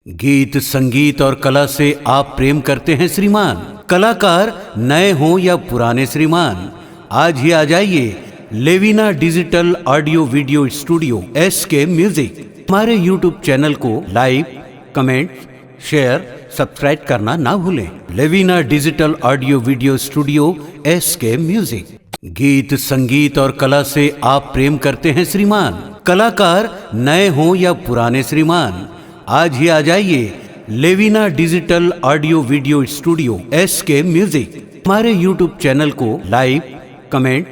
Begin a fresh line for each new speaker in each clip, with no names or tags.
गीत संगीत और कला से आप प्रेम करते हैं श्रीमान। कलाकार नए हों या पुराने श्रीमान, आज ही आ जाइए Levina digital audio video studio SK music. हमारे YouTube चैनल को लाइक, कमेंट, शेयर, सब्सक्राइब करना ना भूलें। Levina digital audio video studio SK music. गीत संगीत और कला से आप प्रेम करते हैं श्रीमान। कलाकार नए हों या पुराने श्रीमान, आज ही आ जाइए Levina digital audio video studio SK music. हमारे YouTube चैनल को लाइक, कमेंट,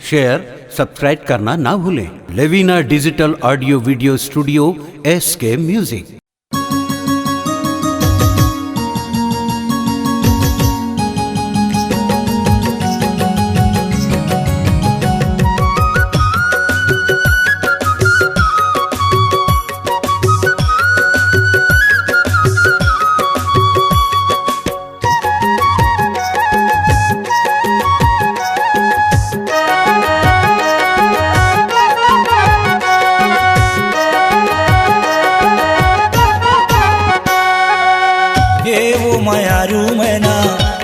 शेयर, सब्सक्राइब करना ना भूलें। Levina digital audio video studio SK music.
मायारू मैना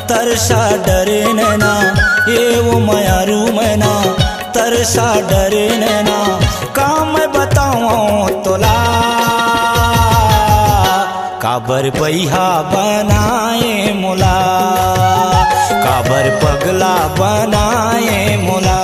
तरसा डरे नैना, ये वो मायारू मैना तरसा डरे नैना। काम मैं बताऊं तोला काबर बैहा बनाए मोला, काबर पगला बनाए मोला।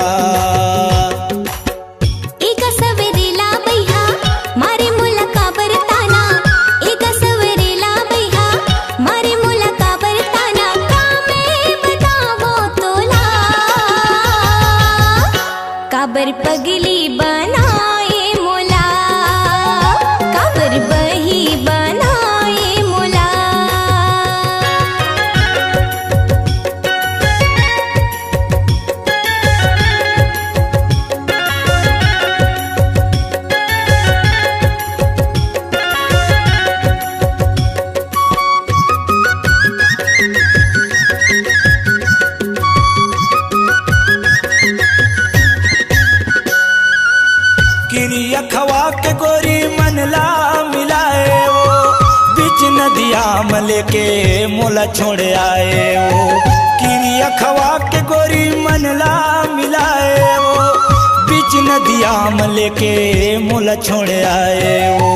काबर पगली बनाए मोला, काबर बही बनाए मोला।
खवा के गोरी मनला मिलाए वो, बीच नदिया मले के मोला छोड़ आए वो। किरिया खवा के गोरी मनला मिलाए वो, बीच नदिया मले के मोला छोड़ आए वो।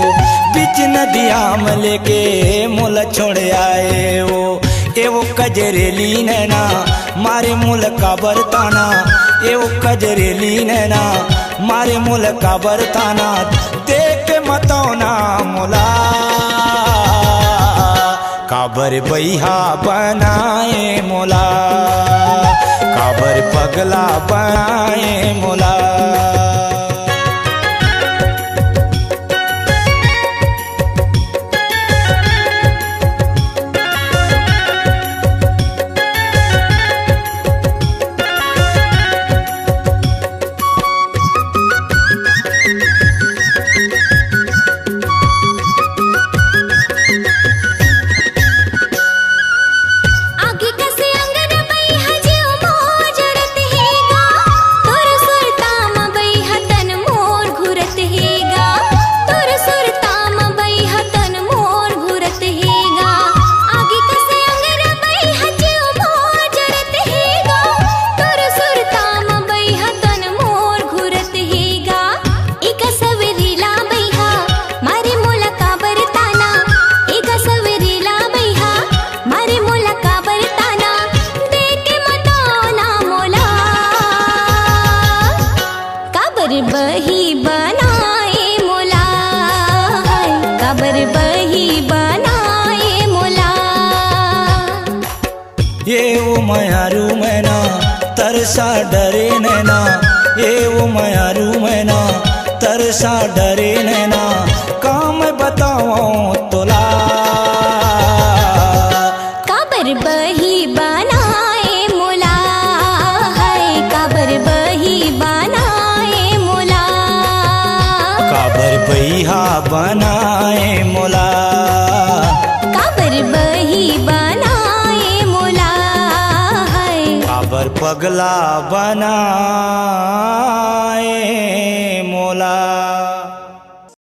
बीच नदिया मले के मोला छोड़ आए वो। ए वो कजरेली नैना मारे मुल का बरताना, ए वो कजरेली नैना मारे मुल का बरताना। देख मतौना मोला काबर बैहा बनाए मोला, काबर पगला बनाए मोला। बही बनाए मोला, काबर बही बनाए मोला। ये वो मायारू मैना तरसा डरे नैना, ये वो मायारू मैना तरसा डरे नैना। काम बताऊं तोला
काबर बही बनाए मोला, काबर बही बनाए मोला।
काबर बैहा बनाए मोला,
काबर बही बनाए मोला।
काबर पगला बनाए मोला।